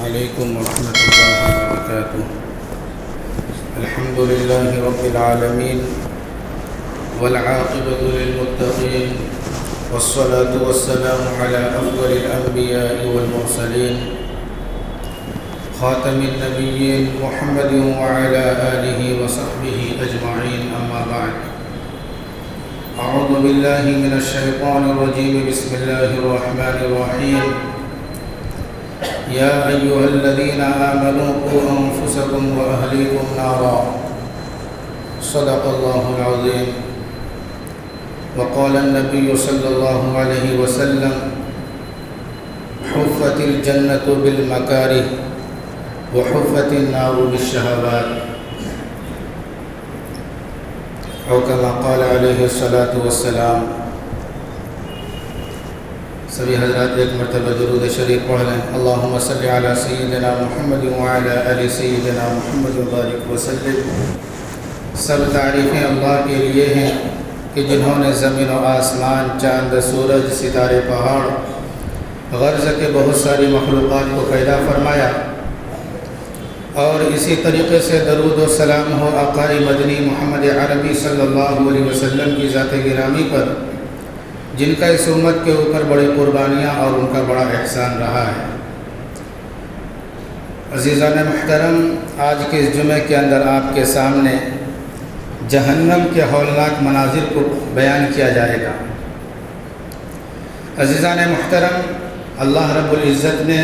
عليكم ورحمة الله وبركاته. الحمد لله رب العالمين والعاقبة للمتقين والصلاة والسلام على أفضل الأنبياء والمرسلين خاتم النبيين محمد وعلى آله وصحبه أجمعين. أما بعد، أعوذ بالله من الشيطان الرجيم. بسم الله الرحمن الرحيم. يا أيها الذين آمنوا قوا أنفسكم وأهليكم نارا. صدق الله العظيم. وقال النبي صلى الله عليه وسلم: حفت الجنة بالمكاره وحفت النار بالشهوات، أو كما قال عليه الصلاة والسلام. سبھی حضرات ایک مرتبہ درود شریف پڑھ لیں. اللہم صلی علی سیدنا محمد وعلی آل سیدنا محمد وبارک وسلم. سب تعریفیں اللہ کے لیے ہیں کہ جنہوں نے زمین و آسمان، چاند، سورج، ستارے، پہاڑ، غرض کے بہت ساری مخلوقات کو پیدا فرمایا، اور اسی طریقے سے درود و سلام ہو آقا مدنی محمد عربی صلی اللہ علیہ وسلم کی ذات گرامی پر، جن کا اس امت کے اوپر بڑی قربانیاں اور ان کا بڑا احسان رہا ہے. عزیزان محترم، آج کے اس جمعے کے اندر آپ کے سامنے جہنم کے ہولناک مناظر کو بیان کیا جائے گا. عزیزان محترم، اللہ رب العزت نے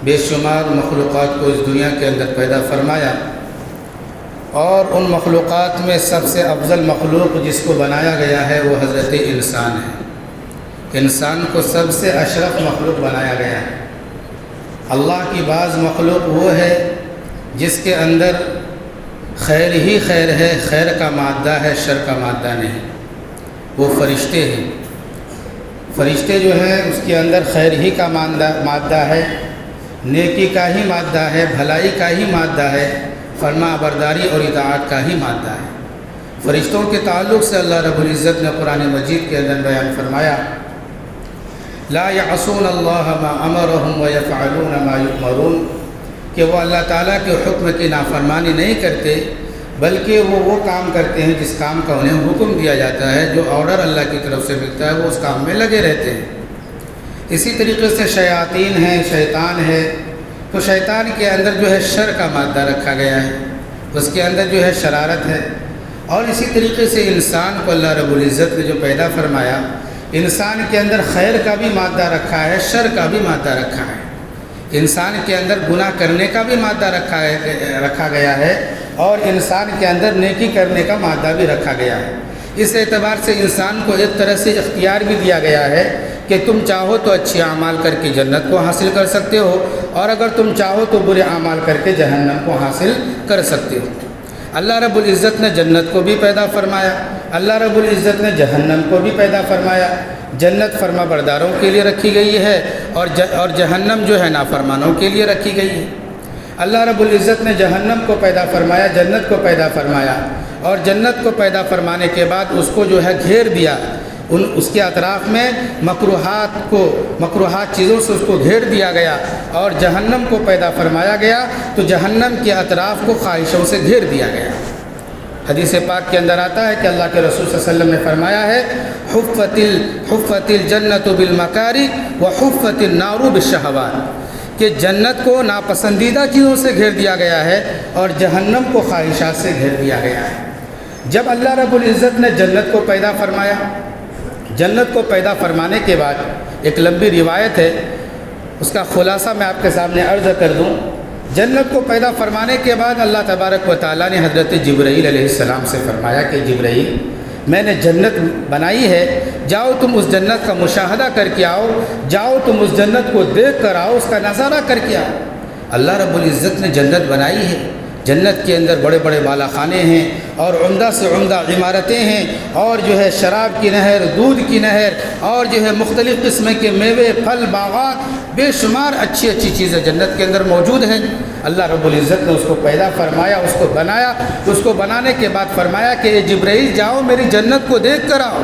بے شمار مخلوقات کو اس دنیا کے اندر پیدا فرمایا، اور ان مخلوقات میں سب سے افضل مخلوق جس کو بنایا گیا ہے وہ حضرت انسان ہے. انسان کو سب سے اشرف مخلوق بنایا گیا ہے. اللہ کی بعض مخلوق وہ ہے جس کے اندر خیر ہی خیر ہے، خیر کا مادہ ہے، شر کا مادہ نہیں. وہ فرشتے ہیں. فرشتے جو ہیں اس کے اندر خیر ہی کا مادہ ہے، نیکی کا ہی مادہ ہے، بھلائی کا ہی مادہ ہے، فرما برداری اور اطاعت کا ہی مادہ ہے. فرشتوں کے تعلق سے اللہ رب العزت نے قرآن مجید کے اندر بیان فرمایا: لا يعصون اللہ ما امرهم ويفعلون ما يؤمرون، کہ وہ اللہ تعالیٰ کے حکم کی نافرمانی نہیں کرتے، بلکہ وہ کام کرتے ہیں جس کام کا انہیں حکم دیا جاتا ہے. جو آرڈر اللہ کی طرف سے ملتا ہے وہ اس کام میں لگے رہتے ہیں. اسی طریقے سے شیاطین ہیں، شیطان ہے، تو شیطان کے اندر جو ہے شر کا مادہ رکھا گیا ہے، اس کے اندر جو ہے شرارت ہے. اور اسی طریقے سے انسان کو اللہ رب العزت نے جو پیدا فرمایا، انسان کے اندر خیر کا بھی مادہ رکھا ہے، شر کا بھی مادہ رکھا ہے. انسان کے اندر گناہ کرنے کا بھی مادہ رکھا گیا ہے، اور انسان کے اندر نیکی کرنے کا مادہ بھی رکھا گیا ہے. اس اعتبار سے انسان کو ایک طرح سے اختیار بھی دیا گیا ہے کہ تم چاہو تو اچھے اعمال کر کے جنت کو حاصل کر سکتے ہو، اور اگر تم چاہو تو برے اعمال کر کے جہنم کو حاصل کر سکتے ہو. اللہ رب العزت نے جنت کو بھی پیدا فرمایا، اللہ رب العزت نے جہنم کو بھی پیدا فرمایا. جنت فرما برداروں کے لیے رکھی گئی ہے، اور جہنم جو ہے نافرمانوں کے لیے رکھی گئی ہے. اللہ رب العزت نے جہنم کو پیدا فرمایا، جنت کو پیدا فرمایا، اور جنت کو پیدا فرمانے کے بعد اس کو جو ہے گھیر دیا. اس کے اطراف میں مکروہات چیزوں سے اس کو گھیر دیا گیا. اور جہنم کو پیدا فرمایا گیا تو جہنم کے اطراف کو خواہشوں سے گھیر دیا گیا. حدیث پاک کے اندر آتا ہے کہ اللہ کے رسول صلی اللہ علیہ وسلم نے فرمایا ہے: حفت الجنت بالمکاری وحفت النار بالشہوات، کہ جنت کو ناپسندیدہ چیزوں سے گھیر دیا گیا ہے اور جہنم کو خواہشات سے گھیر دیا گیا ہے. جب اللہ رب العزت نے جنت کو پیدا فرمایا، جنت کو پیدا فرمانے کے بعد ایک لمبی روایت ہے، اس کا خلاصہ میں آپ کے سامنے عرض کر دوں. جنت کو پیدا فرمانے کے بعد اللہ تبارک و تعالیٰ نے حضرت جبرائیل علیہ السلام سے فرمایا کہ جبرائیل، میں نے جنت بنائی ہے، جاؤ تم اس جنت کا مشاہدہ کر کے آؤ، جاؤ تم اس جنت کو دیکھ کر آؤ، اس کا نظارہ کر کے آؤ. اللہ رب العزت نے جنت بنائی ہے. جنت کے اندر بڑے بڑے بالا خانے ہیں، اور عمدہ سے عمدہ عمارتیں ہیں، اور جو ہے شراب کی نہر، دودھ کی نہر، اور جو ہے مختلف قسم کے میوے، پھل، باغات، بے شمار اچھی اچھی چیزیں جنت کے اندر موجود ہیں. اللہ رب العزت نے اس کو پیدا فرمایا، اس کو بنایا. اس کو بنانے کے بعد فرمایا کہ اے جبرائیل، جاؤ میری جنت کو دیکھ کر آؤ.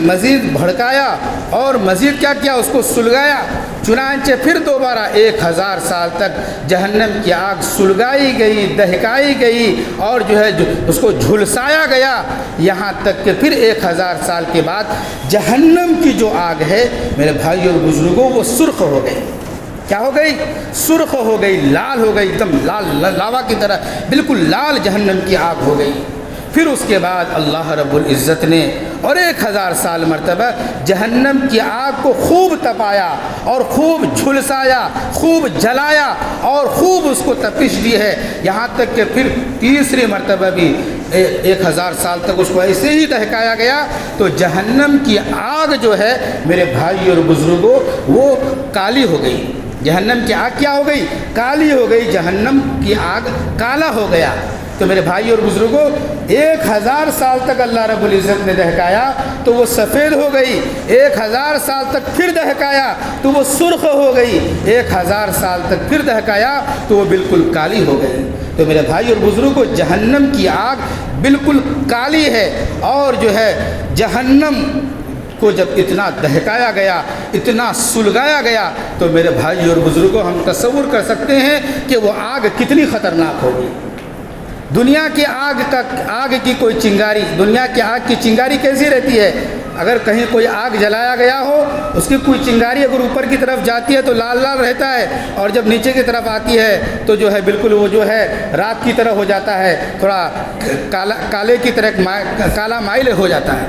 مزید بھڑکایا اور مزید کیا کیا، اس کو سلگایا۔ چنانچہ پھر دوبارہ 1000 سال تک جہنم کی آگ سلگائی گئی، دہکائی گئی اور جو ہے اس کو جھلسایا گیا، یہاں تک کہ پھر 1000 سال کے بعد جہنم کی جو آگ ہے میرے بھائی اور بزرگوں وہ سرخ ہو گئی۔ کیا ہو گئی؟ سرخ ہو گئی، لال ہو گئی، ایک دم لال لاوا کی طرح بالکل لال جہنم کی آگ ہو گئی۔ پھر اس کے بعد اللہ رب العزت نے اور 1000 سال مرتبہ جہنم کی آگ کو خوب تپایا اور خوب جھلسایا، خوب جلایا اور خوب اس کو تپش دی ہے، یہاں تک کہ پھر تیسری مرتبہ بھی 1000 سال تک اس کو ایسے ہی دہکایا گیا تو جہنم کی آگ جو ہے میرے بھائی اور بزرگوں وہ کالی ہو گئی۔ جہنم کی آگ کیا ہو گئی؟ کالی ہو گئی، جہنم کی آگ کالا ہو گیا۔ تو میرے بھائی اور بزرگوں 1000 سال تک اللہ رب العزت نے دہکایا تو وہ سفید ہو گئی، 1000 سال تک پھر دہکایا تو وہ سرخ ہو گئی، 1000 سال تک پھر دہکایا تو وہ بالکل کالی ہو گئی۔ تو میرے بھائی اور بزرگوں جہنم کی آگ بالکل کالی ہے، اور جو ہے جہنم کو جب اتنا دہکایا گیا، اتنا سلگایا گیا تو میرے بھائی اور بزرگوں ہم تصور کر سکتے ہیں کہ وہ آگ کتنی خطرناک ہوگی۔ دنیا کی آگ کی کوئی چنگاری، دنیا کی آگ کی چنگاری کیسی رہتی ہے؟ اگر کہیں کوئی آگ جلایا گیا ہو، اس کی کوئی چنگاری اگر اوپر کی طرف جاتی ہے تو لال لال رہتا ہے، اور جب نیچے کی طرف آتی ہے تو جو ہے بالکل وہ جو ہے رات کی طرح ہو جاتا ہے، تھوڑا کالے کی طرح کالا مائل ہو جاتا ہے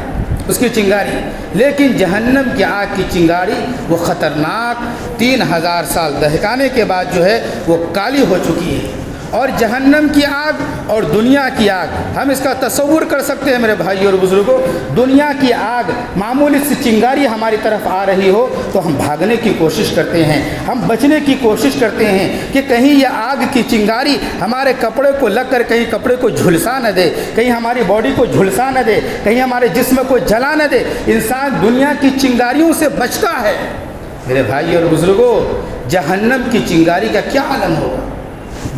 اس کی چنگاری۔ لیکن جہنم کی آگ کی چنگاری وہ خطرناک 3000 سال دہکانے کے بعد جو ہے وہ کالی ہو چکی ہے۔ اور جہنم کی آگ اور دنیا کی آگ ہم اس کا تصور کر سکتے ہیں میرے بھائی اور بزرگوں۔ دنیا کی آگ معمولی سی چنگاری ہماری طرف آ رہی ہو تو ہم بھاگنے کی کوشش کرتے ہیں، ہم بچنے کی کوشش کرتے ہیں کہ کہیں یہ آگ کی چنگاری ہمارے کپڑے کو لگ کر کہیں کپڑے کو جھلسا نہ دے، کہیں ہماری باڈی کو جھلسا نہ دے، کہیں ہمارے جسم کو جلا نہ دے۔ انسان دنیا کی چنگاریوں سے بچتا ہے۔ میرے بھائی اور بزرگوں جہنم کی چنگاری کا کیا عالم ہوگا؟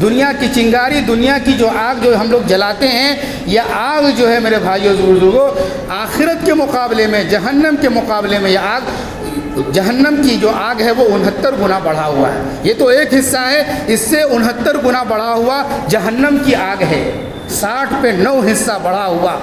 دنیا کی چنگاری، دنیا کی جو آگ جو ہم لوگ جلاتے ہیں، یہ آگ جو ہے میرے بھائیو بزرگوں آخرت کے مقابلے میں، جہنم کے مقابلے میں یہ آگ، جہنم کی جو آگ ہے وہ 69 گنا بڑھا ہوا ہے۔ یہ تو ایک حصہ ہے، اس سے 69 گنا بڑھا ہوا جہنم کی آگ ہے، 60 پہ 9 حصہ بڑھا ہوا،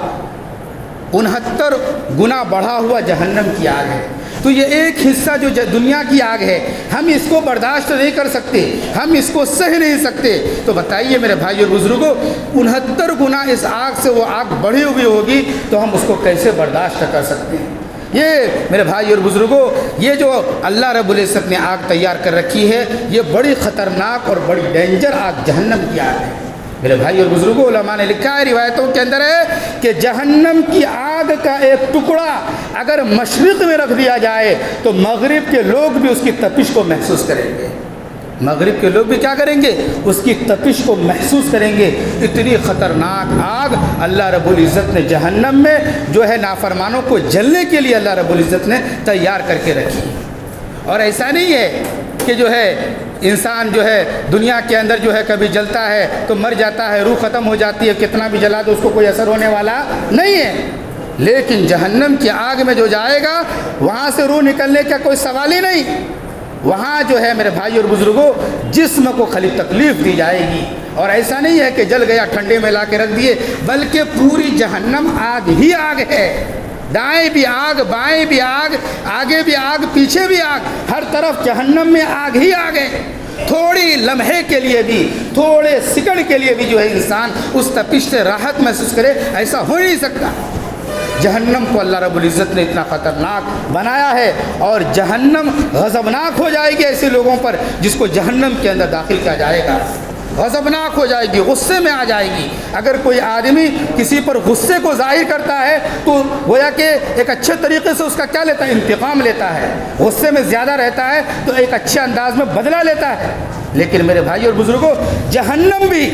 69 گنا بڑھا ہوا جہنم کی آگ ہے۔ تو یہ ایک حصہ جو دنیا کی آگ ہے ہم اس کو برداشت نہیں کر سکتے، ہم اس کو سہ نہیں سکتے۔ تو بتائیے میرے بھائی اور بزرگوں 69 گنا اس آگ سے وہ آگ بڑھی ہوئی ہوگی تو ہم اس کو کیسے برداشت کر سکتے ہیں؟ یہ میرے بھائی اور بزرگوں یہ جو اللہ رب العزت نے آگ تیار کر رکھی ہے یہ بڑی خطرناک اور بڑی ڈینجر آگ جہنم کی آگ ہے۔ میرے بھائی اور بزرگوں علماء نے لکھا ہے، روایتوں کے اندر ہے کہ جہنم کی آگ کا ایک ٹکڑا اگر مشرق میں رکھ دیا جائے تو مغرب کے لوگ بھی اس کی تپش کو محسوس کریں گے، مغرب کے لوگ بھی کیا کریں گے؟ اس کی تپش کو محسوس کریں گے۔ اتنی خطرناک آگ اللہ رب العزت نے جہنم میں جو ہے نافرمانوں کو جلنے کے لیے اللہ رب العزت نے تیار کر کے رکھی۔ اور ایسا نہیں ہے کہ جو ہے انسان جو ہے دنیا کے اندر جو ہے کبھی جلتا ہے تو مر جاتا ہے، روح ختم ہو جاتی ہے، کتنا بھی جلا تو اس کو کوئی اثر ہونے والا نہیں ہے۔ لیکن جہنم کی آگ میں جو جائے گا وہاں سے روح نکلنے کا کوئی سوال ہی نہیں۔ وہاں جو ہے میرے بھائی اور بزرگوں جسم کو خالی تکلیف دی جائے گی، اور ایسا نہیں ہے کہ جل گیا ٹھنڈے میں لا کے رکھ دیے، بلکہ پوری جہنم آگ ہی آگ ہے۔ دائیں بھی آگ، بائیں بھی آگ، آگے بھی آگ، پیچھے بھی آگ، ہر طرف جہنم میں آگ ہی آگ ہے۔ تھوڑی لمحے کے لیے بھی، تھوڑے سیکنڈ کے لیے بھی جو ہے انسان اس تپش سے راحت محسوس کرے، ایسا ہو نہیں سکتا۔ جہنم کو اللہ رب العزت نے اتنا خطرناک بنایا ہے، اور جہنم غضبناک ہو جائے گی ایسے لوگوں پر جس کو جہنم کے اندر داخل کیا جائے گا، غضبناک ہو جائے گی، غصے میں آ جائے گی۔ اگر کوئی آدمی کسی پر غصے کو ظاہر کرتا ہے تو گویا کہ ایک اچھے طریقے سے اس کا کیا لیتا ہے؟ انتقام لیتا ہے۔ غصے میں زیادہ رہتا ہے تو ایک اچھے انداز میں بدلہ لیتا ہے۔ لیکن میرے بھائی اور بزرگوں جہنم بھی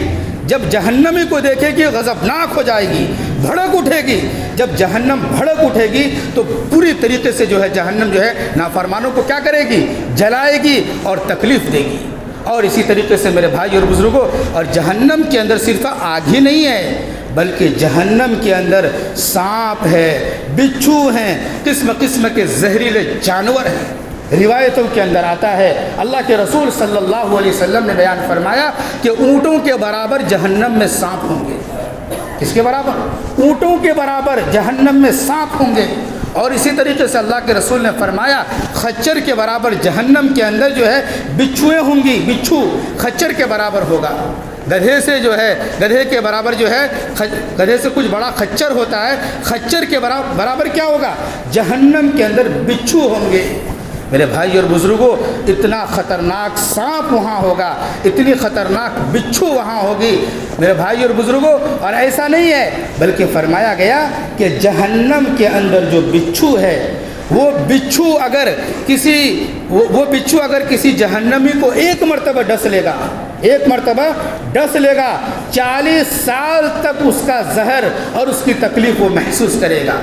جب جہنمی کو دیکھے گی غضبناک ہو جائے گی، بھڑک اٹھے گی۔ جب جہنم بھڑک اٹھے گی تو پوری طریقے سے جو ہے جہنم جو ہے نافرمانوں کو کیا کرے گی؟ جلائے گی اور تکلیف دے گی۔ اور اسی طریقے سے میرے بھائی اور بزرگوں اور جہنم کے اندر صرف آگ ہی نہیں ہے بلکہ جہنم کے اندر سانپ ہے، بچھو ہیں، قسم قسم کے زہریلے جانور ہیں۔ روایتوں کے اندر آتا ہے اللہ کے رسول صلی اللہ علیہ وسلم نے بیان فرمایا کہ اونٹوں کے برابر جہنم میں سانپ ہوں گے۔ کس کے برابر؟ اونٹوں کے برابر جہنم میں سانپ ہوں گے۔ اور اسی طریقے سے اللہ کے رسول نے فرمایا خچر کے برابر جہنم کے اندر جو ہے بچھویں ہوں گی، بچھو خچر کے برابر ہوگا۔ گدھے سے جو ہے، گدھے کے برابر جو ہے، گدھے سے کچھ بڑا خچر ہوتا ہے، خچر کے برابر کیا ہوگا؟ جہنم کے اندر بچھو ہوں گے۔ میرے بھائی اور بزرگوں، اتنا خطرناک سانپ وہاں ہوگا، اتنی خطرناک بچھو وہاں ہوگی میرے بھائی اور بزرگوں۔ اور ایسا نہیں ہے، بلکہ فرمایا گیا کہ جہنم کے اندر جو بچھو ہے، وہ بچھو اگر کسی جہنمی کو ایک مرتبہ ڈس لے گا، ایک مرتبہ ڈس لے گا، 40 سال تک اس کا زہر اور اس کی تکلیف وہ محسوس کرے گا۔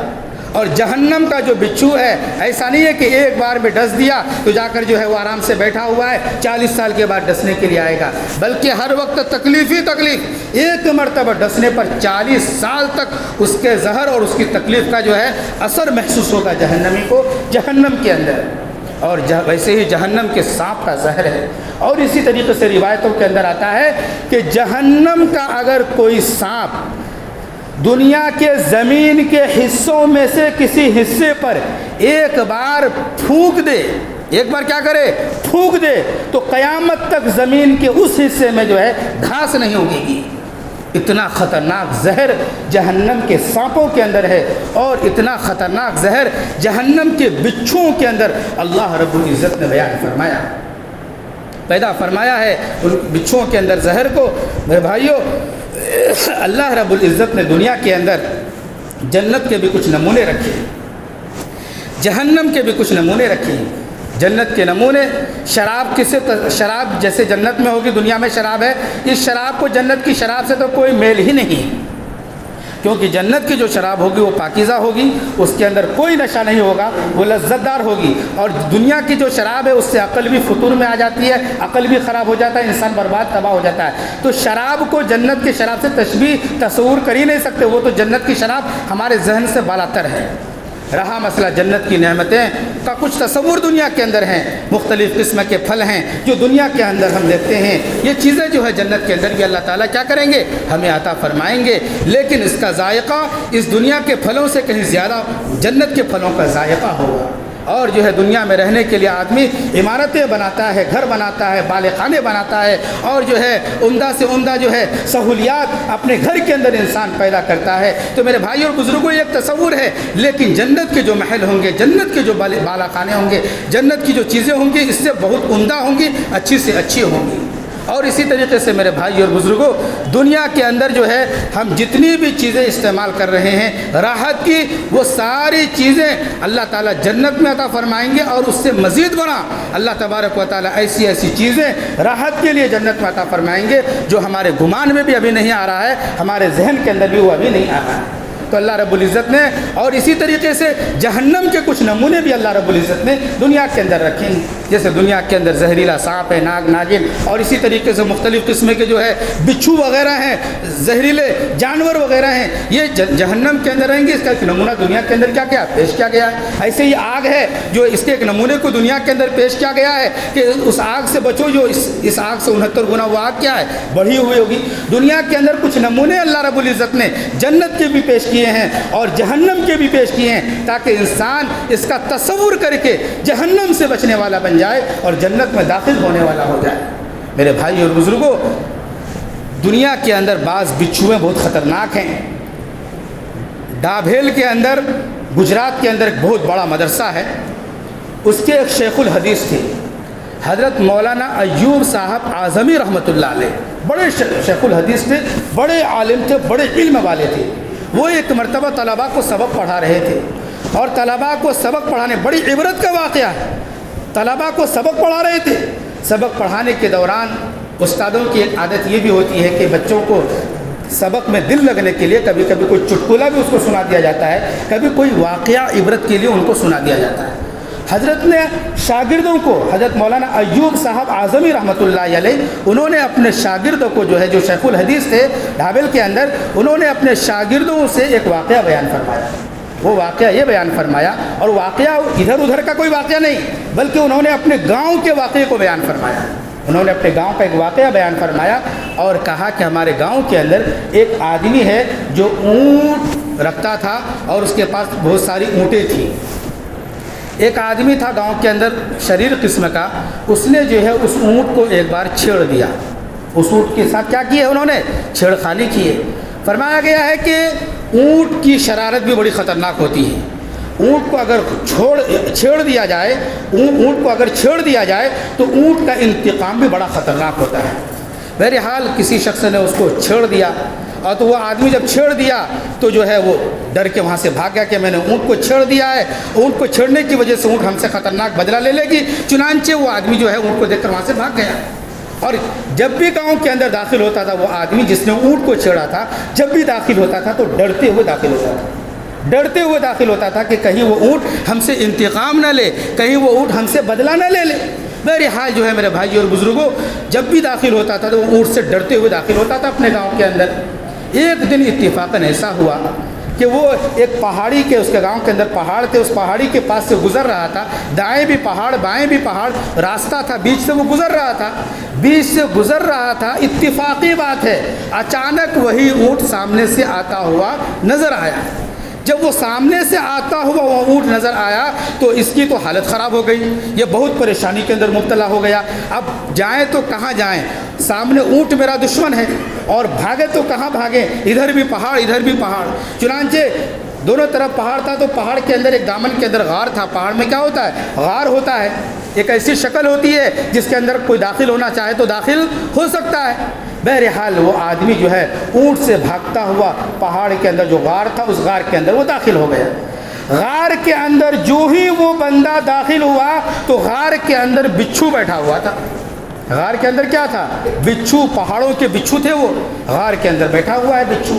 اور جہنم کا جو بچھو ہے، ایسا نہیں ہے کہ ایک بار میں ڈس دیا تو جا کر جو ہے وہ آرام سے بیٹھا ہوا ہے، 40 سال کے بعد ڈسنے کے لیے آئے گا، بلکہ ہر وقت تکلیف ہی تکلیف۔ ایک مرتبہ ڈسنے پر 40 سال تک اس کے زہر اور اس کی تکلیف کا جو ہے اثر محسوس ہوگا جہنمی کو جہنم کے اندر۔ اور ویسے ہی جہنم کے سانپ کا زہر ہے۔ اور اسی طریقے سے روایتوں کے اندر آتا ہے کہ جہنم کا اگر کوئی سانپ دنیا کے زمین کے حصوں میں سے کسی حصے پر ایک بار پھونک دے، ایک بار کیا کرے؟ پھونک دے، تو قیامت تک زمین کے اس حصے میں جو ہے گھاس نہیں اگے گی۔ اتنا خطرناک زہر جہنم کے سانپوں کے اندر ہے، اور اتنا خطرناک زہر جہنم کے بچھوؤں کے اندر اللہ رب العزت نے بیان فرمایا، پیدا فرمایا ہے ان بچھوؤں کے اندر زہر کو۔ میرے بھائیوں، اللہ رب العزت نے دنیا کے اندر جنت کے بھی کچھ نمونے رکھے، جہنم کے بھی کچھ نمونے رکھے۔ جنت کے نمونے، شراب جیسے جنت میں ہوگی، دنیا میں شراب ہے، اس شراب کو جنت کی شراب سے تو کوئی میل ہی نہیں، کیونکہ جنت کی جو شراب ہوگی وہ پاکیزہ ہوگی، اس کے اندر کوئی نشہ نہیں ہوگا، وہ لذت دار ہوگی۔ اور دنیا کی جو شراب ہے اس سے عقل بھی فطور میں آ جاتی ہے، عقل بھی خراب ہو جاتا ہے، انسان برباد تباہ ہو جاتا ہے۔ تو شراب کو جنت کی شراب سے تشبیہ تصور کر ہی نہیں سکتے، وہ تو جنت کی شراب ہمارے ذہن سے بالاتر ہے۔ رہا مسئلہ جنت کی نعمتیں کا کچھ تصور دنیا کے اندر ہیں، مختلف قسم کے پھل ہیں جو دنیا کے اندر ہم دیکھتے ہیں، یہ چیزیں جو ہے جنت کے اندر بھی اللہ تعالیٰ کیا کریں گے؟ ہمیں عطا فرمائیں گے، لیکن اس کا ذائقہ اس دنیا کے پھلوں سے کہیں زیادہ جنت کے پھلوں کا ذائقہ ہوگا۔ اور جو ہے دنیا میں رہنے کے لیے آدمی عمارتیں بناتا ہے، گھر بناتا ہے، بالے خانے بناتا ہے، اور جو ہے عمدہ سے عمدہ جو ہے سہولیات اپنے گھر کے اندر انسان پیدا کرتا ہے۔ تو میرے بھائی اور بزرگوں، ایک تصور ہے، لیکن جنت کے جو محل ہوں گے، جنت کے جو بالا خانے ہوں گے، جنت کی جو چیزیں ہوں گی، اس سے بہت عمدہ ہوں گی، اچھی سے اچھی ہوں گی۔ اور اسی طریقے سے میرے بھائی اور بزرگوں، دنیا کے اندر جو ہے ہم جتنی بھی چیزیں استعمال کر رہے ہیں راحت کی، وہ ساری چیزیں اللہ تعالیٰ جنت میں عطا فرمائیں گے، اور اس سے مزید بڑا اللہ تبارک و تعالیٰ ایسی ایسی چیزیں راحت کے لیے جنت میں عطا فرمائیں گے جو ہمارے گمان میں بھی ابھی نہیں آ رہا ہے، ہمارے ذہن کے اندر بھی وہ ابھی نہیں آ رہا ہے۔ تو اللہ رب العزت نے، اور اسی طریقے سے جہنم کے کچھ نمونے بھی اللہ رب العزت نے دنیا کے اندر رکھے ہیں، جیسے دنیا کے اندر زہریلا سانپ ہے، ناگ ناگن، اور اسی طریقے سے مختلف قسم کے جو ہے بچھو وغیرہ ہیں، زہریلے جانور وغیرہ ہیں، یہ جہنم کے اندر رہیں گے۔ اس کا ایک نمونہ دنیا کے اندر کیا پیش کیا گیا ہے۔ ایسے ہی آگ ہے، جو اس کے ایک نمونے کو دنیا کے اندر پیش کیا گیا ہے کہ اس آگ سے بچو، جو اس آگ سے 69 گنا وہ آگ کیا ہے؟ بڑھی ہوئی ہوگی۔ دنیا کے اندر کچھ نمونے اللہ رب العزت نے جنت کے بھی پیش کیے ہیں اور جہنم کے بھی پیش کیے ہیں، تاکہ انسان اس کا تصور کر کے جہنم سے بچنے والا بن جائے اور جنت میں داخل ہونے والا ہو جائے۔ میرے بھائی اور بزرگوں، دنیا کے اندر بعض بچھویں بہت خطرناک ہیں۔ ڈابھیل کے اندر، گجرات کے اندر ایک بہت بڑا مدرسہ ہے، اس کے ایک شیخ الحدیث تھے، حضرت مولانا ایوب صاحب اعظمی رحمۃ اللہ علیہ، بڑے شیخ الحدیث تھے، بڑے عالم تھے، بڑے علم والے تھے۔ وہ ایک مرتبہ طلباء کو سبق پڑھا رہے تھے، اور طلباء کو سبق پڑھانے، بڑی عبرت کا واقعہ ہے، طلباء کو سبق پڑھا رہے تھے۔ سبق پڑھانے کے دوران استادوں کی ایک عادت یہ بھی ہوتی ہے کہ بچوں کو سبق میں دل لگنے کے لیے کبھی کبھی کوئی چٹکلا بھی اس کو سنا دیا جاتا ہے، کبھی کوئی واقعہ عبرت کے لیے ان کو سنا دیا جاتا ہے۔ حضرت نے شاگردوں کو، حضرت مولانا ایوب صاحب اعظمی رحمۃ اللہ علیہ، انہوں نے اپنے شاگردوں کو جو ہے، جو شیخ الحدیث تھے ڈھابل کے اندر، انہوں نے اپنے شاگردوں سے ایک واقعہ بیان فرمایا۔ وہ واقعہ یہ بیان فرمایا، اور واقعہ ادھر ادھر کا کوئی واقعہ نہیں، بلکہ انہوں نے اپنے گاؤں کے واقعے کو بیان فرمایا۔ انہوں نے اپنے گاؤں کا ایک واقعہ بیان فرمایا اور کہا کہ ہمارے گاؤں کے اندر ایک آدمی ہے جو اونٹ رکھتا تھا اور اس کے پاس بہت ساری اونٹیں تھیں۔ ایک آدمی تھا گاؤں کے اندر شریر قسم کا، اس نے جو ہے اس اونٹ کو ایک بار چھیڑ دیا۔ اس اونٹ کے ساتھ کیا کیا انہوں نے؟ چھیڑ خانی کی ہے۔ فرمایا گیا ہے کہ اونٹ کی شرارت بھی بڑی خطرناک ہوتی ہے۔ اونٹ کو اگر چھیڑ دیا جائے، اونٹ کو اگر چھیڑ دیا جائے تو اونٹ کا انتقام بھی بڑا خطرناک ہوتا ہے۔ بہرحال کسی شخص نے اس کو چھیڑ دیا، اور تو وہ آدمی جب چھیڑ دیا تو جو ہے وہ ڈر کے وہاں سے بھاگ گیا کہ میں نے اونٹ کو چھیڑ دیا ہے، اونٹ کو چھیڑنے کی وجہ سے اونٹ ہم سے خطرناک بدلہ لے لے گی۔ چنانچہ وہ آدمی جو ہے اونٹ کو دیکھ کر وہاں سے بھاگ گیا۔ اور جب بھی گاؤں کے اندر داخل ہوتا تھا وہ آدمی جس نے اونٹ کو چھیڑا تھا، جب بھی داخل ہوتا تھا تو ڈرتے ہوئے داخل ہوتا تھا، ڈرتے ہوئے داخل ہوتا تھا کہ کہیں وہ اونٹ ہم سے انتقام نہ لے، کہیں وہ اونٹ ہم سے بدلہ نہ لے لے۔ بہرحال جو ہے میرے بھائی اور بزرگوں، جب بھی داخل ہوتا تھا تو وہ اونٹ سے ڈرتے ہوئے داخل ہوتا تھا اپنے گاؤں کے اندر۔ ایک دن اتفاقاً ایسا ہوا کہ وہ ایک پہاڑی کے، اس کے گاؤں کے اندر پہاڑ تھے، اس پہاڑی کے پاس سے گزر رہا تھا۔ دائیں بھی پہاڑ بائیں بھی پہاڑ، راستہ تھا، بیچ سے وہ گزر رہا تھا، بیچ سے گزر رہا تھا۔ اتفاقی بات ہے، اچانک وہی اونٹ سامنے سے آتا ہوا نظر آیا۔ جب وہ سامنے سے آتا ہوا وہ اونٹ نظر آیا تو اس کی تو حالت خراب ہو گئی، یہ بہت پریشانی کے اندر مبتلا ہو گیا۔ اب جائیں تو کہاں جائیں؟ سامنے اونٹ میرا دشمن ہے، اور بھاگے تو کہاں بھاگیں؟ ادھر بھی پہاڑ ادھر بھی پہاڑ۔ چنانچہ دونوں طرف پہاڑ تھا تو پہاڑ کے اندر ایک دامن کے اندر غار تھا۔ پہاڑ میں کیا ہوتا ہے؟ غار ہوتا ہے، ایک ایسی شکل ہوتی ہے جس کے اندر کوئی داخل ہونا چاہے تو داخل ہو سکتا ہے۔ بہرحال وہ آدمی جو ہے اونٹ سے بھاگتا ہوا پہاڑ کے اندر جو غار تھا اس غار کے اندر وہ داخل ہو گیا۔ غار کے اندر جو ہی وہ بندہ داخل ہوا تو غار کے اندر بچھو بیٹھا ہوا تھا۔ غار کے اندر کیا تھا؟ بچھو، پہاڑوں کے بچھو تھے، وہ غار کے اندر بیٹھا ہوا ہے بچھو۔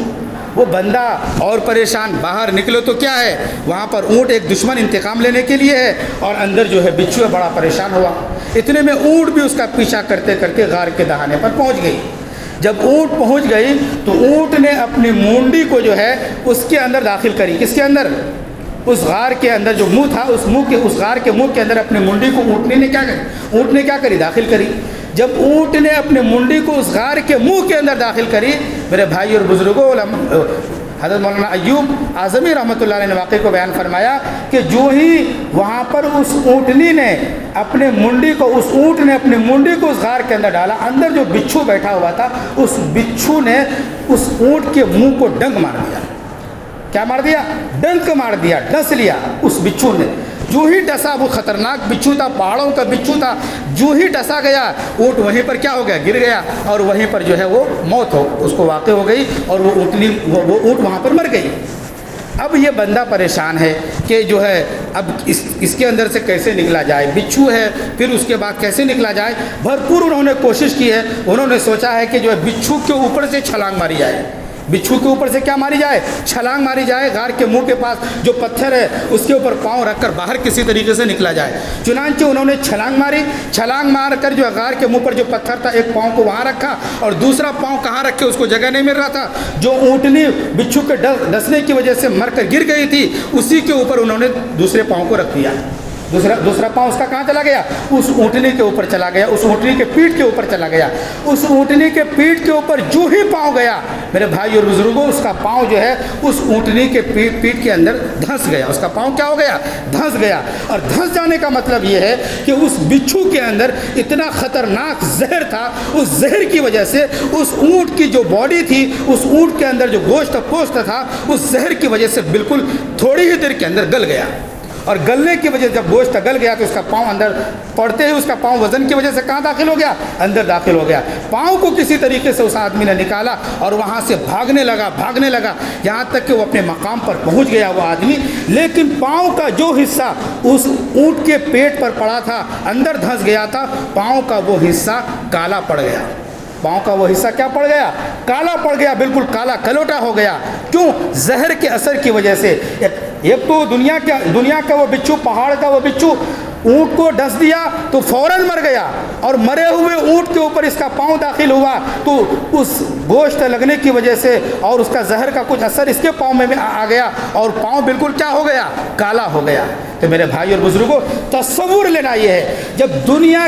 وہ بندہ اور پریشان، باہر نکلو تو کیا ہے وہاں پر اونٹ ایک دشمن انتقام لینے کے لیے ہے، اور اندر جو ہے بچھو ہے، بڑا پریشان ہوا۔ اتنے میں اونٹ بھی اس کا پیچھا کرتے کرتے غار کے دہانے پر پہنچ گئی۔ جب اونٹ پہنچ گئی تو اونٹ نے اپنی مونڈی کو جو ہے اس کے اندر داخل کری۔ کس کے اندر؟ اس غار کے اندر جو منہ تھا، اس غار کے منہ کے اندر اپنی مونڈی کو اونٹ نے کیا کری؟ داخل کری۔ جب اونٹ نے اپنے منڈی کو اس غار کے منہ کے اندر داخل کری، میرے بھائی اور بزرگوں، حضرت مولانا ایوب اعظمی رحمۃ اللہ علیہ نے واقعے کو بیان فرمایا کہ جو ہی وہاں پر اس اونٹنی نے اپنے منڈی کو، اس اونٹ نے اپنی منڈی کو اس غار کے اندر ڈالا، اندر جو بچھو بیٹھا ہوا تھا اس بچھو نے اس اونٹ کے منہ کو ڈنک مار دیا۔ کیا مار دیا؟ ڈنک مار دیا، ڈس لیا اس بچھو نے۔ جو ہی ڈسا، وہ خطرناک بچھو تھا، پہاڑوں کا بچھو تھا، جو ہی ڈسا گیا اونٹ وہیں پر کیا ہو گیا؟ گر گیا، اور وہیں پر جو ہے وہ موت اس کو واقع ہو گئی، اور وہ اونٹ وہاں پر مر گئی۔ اب یہ بندہ پریشان ہے کہ جو ہے اب اس کے اندر سے کیسے نکلا جائے؟ بچھو ہے، پھر اس کے بعد کیسے نکلا جائے؟ بھرپور انہوں نے کوشش کی ہے، انہوں نے سوچا ہے کہ جو ہے بچھو کے اوپر سے چھلانگ ماری جائے۔ بچھو کے اوپر سے کیا ماری جائے؟ چھلانگ ماری جائے، غار کے منہ کے پاس جو پتھر ہے اس کے اوپر پاؤں رکھ کر باہر کسی طریقے سے نکلا جائے۔ چنانچہ انہوں نے چھلانگ ماری، چھلانگ مار کر جو غار کے منہ پر جو پتھر تھا ایک پاؤں کو وہاں رکھا، اور دوسرا پاؤں کہاں رکھے اس کو جگہ نہیں مل رہا تھا۔ جو اونٹنی بچھو کے ڈسنے کی وجہ سے مر کر گر گئی تھی اسی کے اوپر انہوں نے دوسرے پاؤں کو رکھ دیا۔ دوسرا پاؤں اس کا کہاں چلا گیا؟ اس اونٹنی کے اوپر چلا گیا، اس اونٹنی کے پیٹھ کے اوپر چلا گیا۔ اس اونٹنی کے پیٹھ کے اوپر جو ہی پاؤں گیا میرے بھائی اور بزرگوں، اس کا پاؤں جو ہے اس اونٹنی کے پیٹھ کے اندر دھنس گیا۔ اس کا پاؤں کیا ہو گیا؟ دھنس گیا۔ اور دھنس جانے کا مطلب یہ ہے کہ اس بچھو کے اندر اتنا خطرناک زہر تھا، اس زہر کی وجہ سے اس اونٹ کی جو باڈی تھی، اس اونٹ کے اندر جو گوشت پوست تھا، اس زہر کی وجہ سے بالکل تھوڑی ہی دیر کے اندر گل گیا۔ اور گلنے کی وجہ سے جب گوشت گل گیا تو اس کا پاؤں اندر پڑتے ہی اس کا پاؤں وزن کی وجہ سے کہاں داخل ہو گیا؟ اندر داخل ہو گیا۔ پاؤں کو کسی طریقے سے اس آدمی نے نکالا اور وہاں سے بھاگنے لگا یہاں تک کہ وہ اپنے مقام پر پہنچ گیا وہ آدمی، لیکن پاؤں کا جو حصہ اس اونٹ کے پیٹ پر پڑا تھا، اندر دھنس گیا تھا، پاؤں کا وہ حصہ کالا پڑ گیا۔ پاؤں کا وہ حصہ کیا پڑ گیا؟ کالا پڑ گیا، بالکل کالا کلوٹا ہو گیا۔ کیوں؟ زہر کے اثر کی وجہ سے۔ ایک تو دنیا کا وہ بچھو، پہاڑ کا وہ بچھو اونٹ کو ڈس دیا تو فوراً مر گیا، اور مرے ہوئے اونٹ کے اوپر اس کا پاؤں داخل ہوا تو اس گوشت لگنے کی وجہ سے اور اس کا زہر کا کچھ اثر اس کے پاؤں میں آ گیا اور پاؤں بالکل کیا ہو گیا، کالا ہو گیا۔ تو میرے بھائی اور بزرگوں، تصور لینا یہ ہے جب دنیا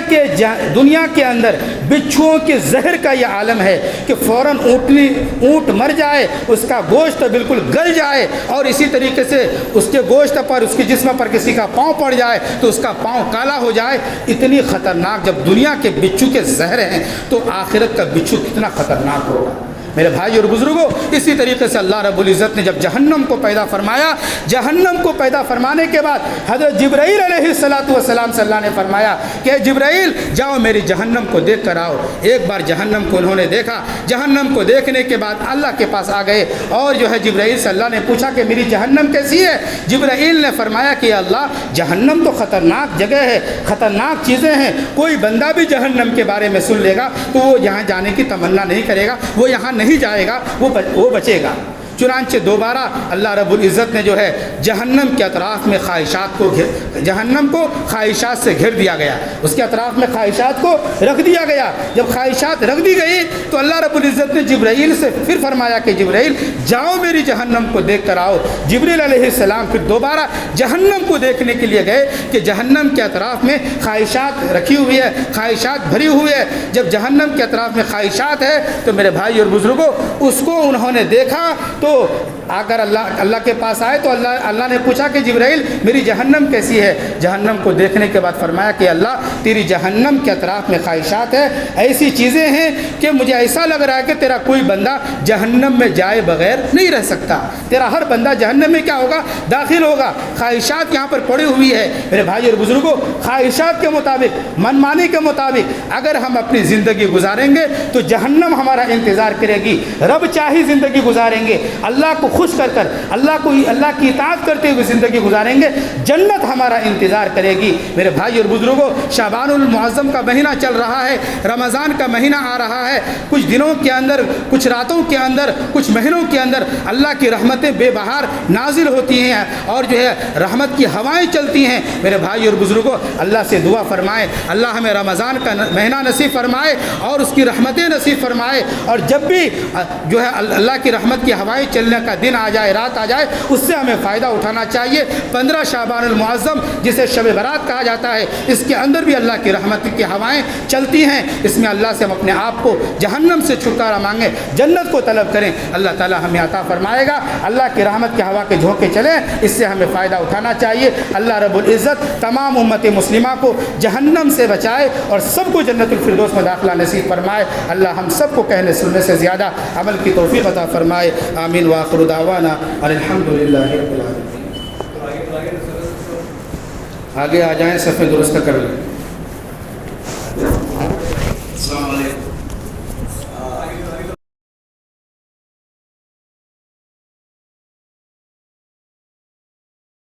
کے اندر بچھوؤں کے زہر کا یہ عالم ہے کہ فوراً اونٹ مر جائے، اس کا گوشت بالکل گل جائے، اور اسی طریقے سے اس کے گوشت پر، اس کے جسم پر کسی کا پاؤں پڑ جائے تو اس کا پاؤں کالا ہو جائے، اتنی خطرناک جب دنیا کے بچھو کے زہر ہیں تو آخرت کا بچھو کتنا خطرناک ہوگا۔ میرے بھائی اور بزرگوں، اسی طریقے سے اللہ رب العزت نے جب جہنم کو پیدا فرمایا، جہنم کو پیدا فرمانے کے بعد حضرت جبرائیل علیہ السلام سے اللہ نے فرمایا کہ جبرائیل جاؤ میری جہنم کو دیکھ کر آؤ۔ ایک بار جہنم کو انہوں نے دیکھا، جہنم کو دیکھنے کے بعد اللہ کے پاس آ گئے اور جو ہے جبرائیل سے اللہ نے پوچھا کہ میری جہنم کیسی ہے؟ جبرائیل نے فرمایا کہ اللہ جہنم تو خطرناک جگہ ہے، خطرناک چیزیں ہیں، کوئی بندہ بھی جہنم کے بارے میں سن لے گا تو وہ یہاں جانے کی تمنا نہیں کرے گا، وہ یہاں نہیں جائے گا، وہ بچے گا۔ چنانچہ دوبارہ اللہ رب العزت نے جو ہے جہنم کے اطراف میں جہنم کو خواہشات سے گھیر دیا گیا، اس کے اطراف میں خواہشات کو رکھ دیا گیا۔ جب خواہشات رکھ دی گئی تو اللہ رب العزت نے جبرائیل سے پھر فرمایا کہ جبرائیل جاؤ میری جہنم کو دیکھ کر آؤ۔ جبرائیل علیہ السلام پھر دوبارہ جہنم کو دیکھنے کے لیے گئے کہ جہنم کے اطراف میں خواہشات رکھی ہوئی ہے، خواہشات بھری ہوئی ہے۔ جب جہنم کے اطراف میں خواہشات ہے تو میرے بھائی اور بزرگوں، اس کو انہوں نے دیکھا تو اگر اللہ کے پاس آئے تو اللہ نے پوچھا کہ جبرائیل میری جہنم کیسی ہے؟ جہنم کو دیکھنے کے بعد فرمایا کہ اللہ تیری جہنم کے اطراف میں خواہشات ہے، ایسی چیزیں ہیں کہ مجھے ایسا لگ رہا ہے کہ تیرا کوئی بندہ جہنم میں جائے بغیر نہیں رہ سکتا، تیرا ہر بندہ جہنم میں کیا ہوگا؟ داخل ہوگا۔ خواہشات یہاں پر پڑی ہوئی ہے۔ میرے بھائی اور بزرگوں، خواہشات کے مطابق، منمانی کے مطابق اگر ہم اپنی زندگی گزاریں گے تو جہنم ہمارا انتظار کرے گی۔ رب چاہی زندگی گزاریں گے، اللہ کو خوش کر اللہ کی اطاعت کرتے ہوئے زندگی گزاریں گے، جنت ہمارا انتظار کرے گی۔ میرے بھائی اور بزرگوں، شعبان المعظم کا مہینہ چل رہا ہے، رمضان کا مہینہ آ رہا ہے۔ کچھ دنوں کے اندر، کچھ راتوں کے اندر، کچھ مہینوں کے اندر اللہ کی رحمتیں بے بہار نازل ہوتی ہیں اور جو ہے رحمت کی ہوائیں چلتی ہیں۔ میرے بھائی اور بزرگوں، اللہ سے دعا فرمائیں اللہ ہمیں رمضان کا مہینہ نصیب فرمائے اور اس کی رحمتیں نصیب فرمائے، اور جب بھی جو ہے اللہ کی رحمت کی ہوائیں چلنے کا دن آ جائے، رات آ جائے، اس سے ہمیں فائدہ اٹھانا چاہیے۔ 15 شعبان المعظم جسے شب برات کہا جاتا ہے، اس کے اندر بھی اللہ کی رحمت کی ہوائیں چلتی ہیں۔ اس میں اللہ سے ہم اپنے آپ کو جہنم سے چھٹکارا مانگیں، جنت کو طلب کریں، اللہ تعالی ہمیں عطا فرمائے گا۔ اللہ کی رحمت کی ہوا کے جھونکے چلیں، اس سے ہمیں فائدہ اٹھانا چاہیے۔ اللہ رب العزت تمام امت مسلمہ کو جہنم سے بچائے اور سب کو جنت الفردوس میں داخلہ نصیب فرمائے۔ اللہ ہم سب کو کہنے سننے سے زیادہ عمل کی توفیق عطا فرمائے۔ آمین وآخر دعوانا الحمدللہ رب العالمین۔ آگے آ جائیں، صفیں درست کر لیں۔